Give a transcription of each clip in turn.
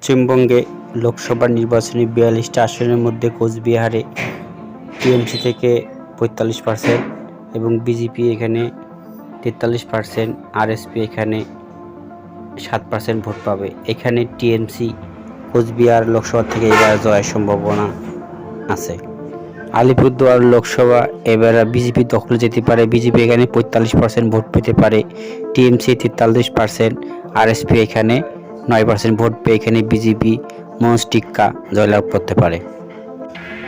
পশ্চিমবঙ্গে লোকসভা নির্বাচনে ৪২টা আসনের মধ্যে কোচবিহারে টিএমসি থেকে ৪৫% এবং বিজেপি এখানে ৪৩%, আরএসপি এখানে ৭% ভোট পাবে। এখানে টিএমসি কোচবিহার লোকসভা থেকে এবার জয়ের সম্ভাবনা আছে। আলিপুরদুয়ার লোকসভা এবার বিজেপি দখলে যেতে পারে। বিজেপি এখানে ৪৫% ভোট পেতে পারে, টিএমসি ৪৩%, আরএসপি এখানে ৯% ভোট পেয়ে এখানে বিজেপি মনোজ টিক্কা জয়লাভ করতে পারে।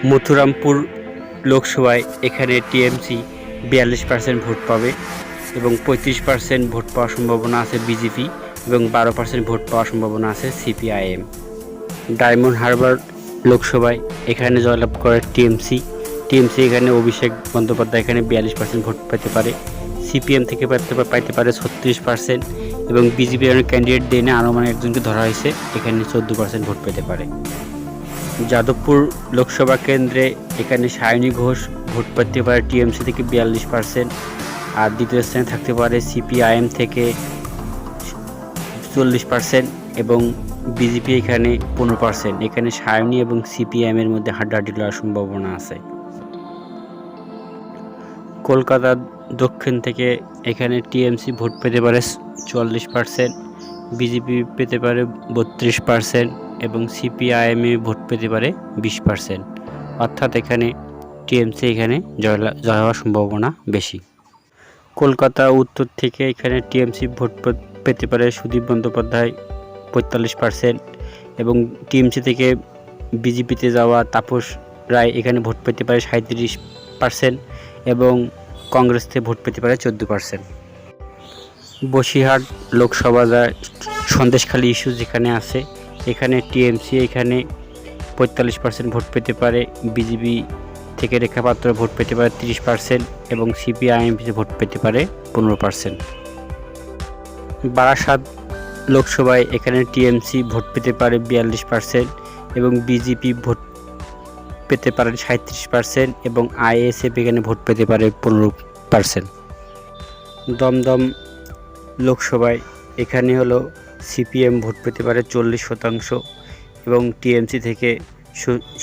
মথুরামপুর লোকসভায় এখানে টিএমসি ৪২% ভোট পাবে এবং ৩৫% ভোট পাওয়ার সম্ভাবনা আছে বিজেপি এবং ১২% ভোট পাওয়ার সম্ভাবনা আছে সিপিআইএম। ডায়মন্ড হারবার লোকসভায় এখানে জয়লাভ করে টিএমসি এখানে অভিষেক বন্দ্যোপাধ্যায় এখানে ৪২% ভোট পেতে পারে, সিপিএম থেকে পাইতে পারে ৩৬% এবং বিজেপির অনেক ক্যান্ডিডেট দিয়ে আনুমানিক একজনকে ধরা হয়েছে, এখানে ১৪% ভোট পেতে পারে। যাদবপুর লোকসভা কেন্দ্রে এখানে সায়নী ঘোষ ভোট পেতে পারে টিএমসি থেকে ৪২%, আর দ্বিতীয় স্থানে থাকতে পারে সিপিআইএম থেকে ৪০% এবং বিজেপি এখানে ১৫%। এখানে সায়নী এবং সিপিআইএম এর মধ্যে হাড্ডাহাড্ডি লড়ার সম্ভাবনা আছে। কলকাতা দক্ষিণ থেকে এখানে টিএমসি ভোট পেতে পারে ৪৪%, বিজেপি পেতে পারে ৩২% এবং সিপিআইএমে ভোট পেতে পারে ২০%। অর্থাৎ এখানে টিএমসি এখানে জয় হওয়ার সম্ভাবনা বেশি। কলকাতা উত্তর থেকে এখানে টিএমসি ভোট পেতে পারে সুদীপ বন্দ্যোপাধ্যায় ৪৫% এবং টিএমসি থেকে বিজেপিতে যাওয়া তাপস রায় এখানে ভোট পেতে পারে ৩৭% এবং কংগ্রেস থেকে ভোট পেতে পারে ১৪%। বসিরহাট লোকসভা সন্দেশখালী ইস্যু যেখানে আছে, এখানে টিএমসি এখানে ৪৫% ভোট পেতে পারে, বিজেপি থেকে রেখা পাত্র ভোট পেতে পারে ৩০% এবং সিপিআইএম ভোট পেতে পারে ১৫%। বারাসাত লোকসভায় এখানে টিএমসি ভোট পেতে পারে ৪২% এবং বিজেপি ভোট পেতে পারে ৩৭% এবং আইএসএফ এখানে ভোট পেতে পারে ১৫%। দমদম লোকসভায় এখানে হলো সিপিএম ভোট পেতে পারে ৪০% এবং টিএমসি থেকে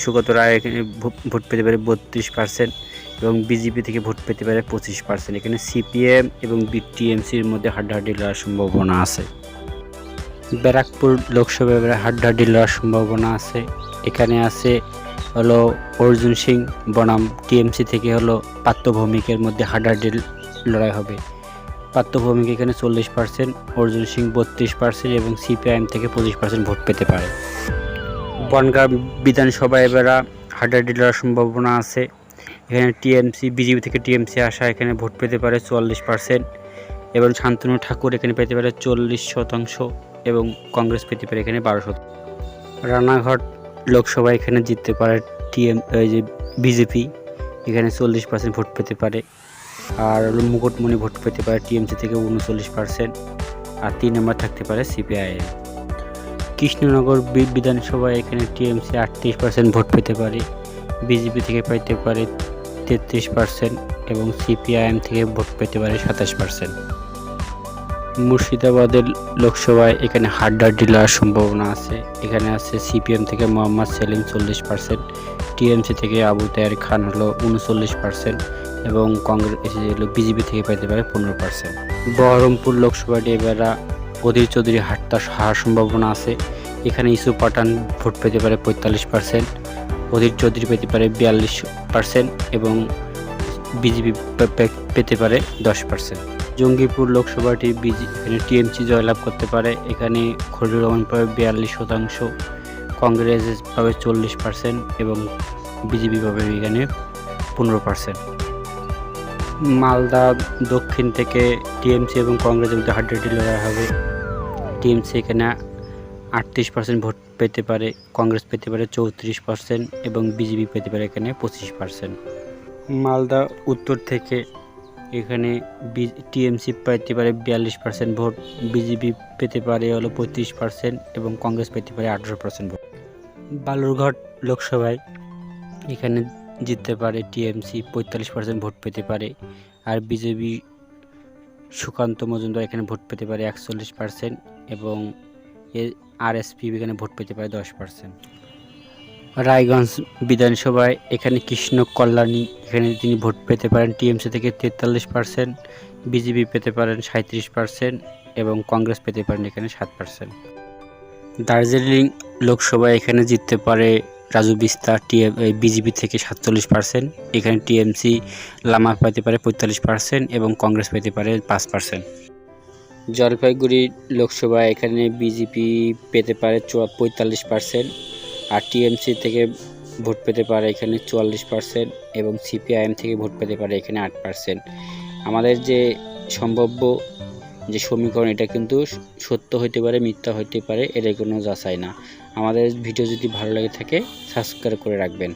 সুগত রায় এখানে ভোট পেতে পারে ৩২% এবং বিজেপি থেকে ভোট পেতে পারে ২৫%। এখানে সিপিএম এবং টিএমসির মধ্যে হাড্ডাহাড্ডি লড়ার সম্ভাবনা আছে। ব্যারাকপুর লোকসভায় হাড্ডাহাড্ডি লড়ার সম্ভাবনা আছে। এখানে আছে হলো অর্জুন সিং বনাম টিএমসি থেকে হলো পার্থ ভৌমিকের মধ্যে হাড্ডাহাড্ডি লড়াই হবে। পার্থ ভৌমিক এখানে ৪০%, অর্জুন সিং ৩২% এবং সিপিআইএম থেকে ২৫% ভোট পেতে পারে। বনগাঁ বিধানসভায় এবার হাড্ডাহাড্ডি লড়ার সম্ভাবনা আছে। এখানে বিজেপি থেকে টিএমসি আসা এখানে ভোট পেতে পারে ৪৪% এবং শান্তনু ঠাকুর এখানে পেতে পারে ৪০% এবং কংগ্রেস পেতে পারে এখানে ১২%। রানাঘাট লোকসভা এখানে জিততে পারে বিজেপি, এখানে ৪০% ভোট পেতে পারে, আর মুকুটমণি ভোট পেতে পারে টিএমসি থেকে ৩৯% আর ৩ নম্বর থাকতে পারে সিপিআইএম। কৃষ্ণনগর বিধানসভায় এখানে টিএমসি ৩৮% ভোট পেতে পারে, বিজেপি থেকে পাইতে পারে ৩৩% এবং সিপিআইএম থেকে ভোট পেতে পারে ২৭%। মুর্শিদাবাদের লোকসভায় এখানে হাড্ডাহাড্ডি লড়ার সম্ভাবনা আছে। এখানে আছে সিপিএম থেকে মোহাম্মদ সেলিম ৪০%, টিএমসি থেকে আবু তাহের খান হলো ৩৯% এবং কংগ্রেস বিজেপি থেকে পাইতে পারে ১৫%। বহরমপুর লোকসভাটি এবার অধীর চৌধুরী হারার সম্ভাবনা আছে। এখানে ইউসুফ পাঠান ভোট পেতে পারে ৪৫%, অধীর চৌধুরী পেতে পারে ৪২% এবং বিজেপি পেতে পারে ১০%। জঙ্গিপুর লোকসভাটি এখানে টিএমসি জয়লাভ করতে পারে। এখানে খলিলুর রহমান পাবে ৪২%, কংগ্রেস পাবে ৪০% এবং বিজেপি পাবে এখানে ১৫%। মালদা দক্ষিণ থেকে টিএমসি এবং কংগ্রেসের মধ্যে হাড্ডাহাড্ডি লড়াই হবে। টিএমসি এখানে ৩৮% ভোট পেতে পারে, কংগ্রেস পেতে পারে ৩৪% এবং বিজেপি পেতে পারে এখানে ২৫%। মালদা উত্তর থেকে এখানে টিএমসি পেতে পারে ৪২% ভোট, বিজেপি পেতে পারে হলো ৩৫% এবং কংগ্রেস পেতে পারে ১৮% ভোট। বালুরঘাট লোকসভায় এখানে জিততে পারে টিএমসি ৪৫% ভোট পেতে পারে, আর বিজেপি সুকান্ত মজুমদার এখানে ভোট পেতে পারে ৪১% এবং আরএসপি এখানে ভোট পেতে পারে 10%। রায়গঞ্জ বিধানসভায় এখানে কৃষ্ণ কল্যাণী এখানে তিনি ভোট পেতে পারেন টিএমসি থেকে 43%, বিজেপি পেতে পারেন 37% এবং কংগ্রেস পেতে পারেন এখানে 7%। দার্জিলিং লোকসভায় এখানে জিততে পারে রাজু বিস্তার বিজেপি থেকে 47%, এখানে টিএমসি লামা পেতে পারে 45% এবং কংগ্রেস পেতে পারে 5%। জলপাইগুড়ি লোকসভায় এখানে বিজেপি পেতে পারে 45% আর টিএমসি থেকে ভোট পেতে পারে এখানে 44% এবং সিপিআইএম থেকে ভোট পেতে পারে এখানে 8%। আমাদের যে সম্ভাব্য যে সমীকরণ এটা কিন্তু সত্য হতে পারে, মিথ্যা হতে পারে, এর কোনো যাচাই না। আমাদের ভিডিও যদি ভালো লাগে থাকে সাবস্ক্রাইব করে রাখবেন।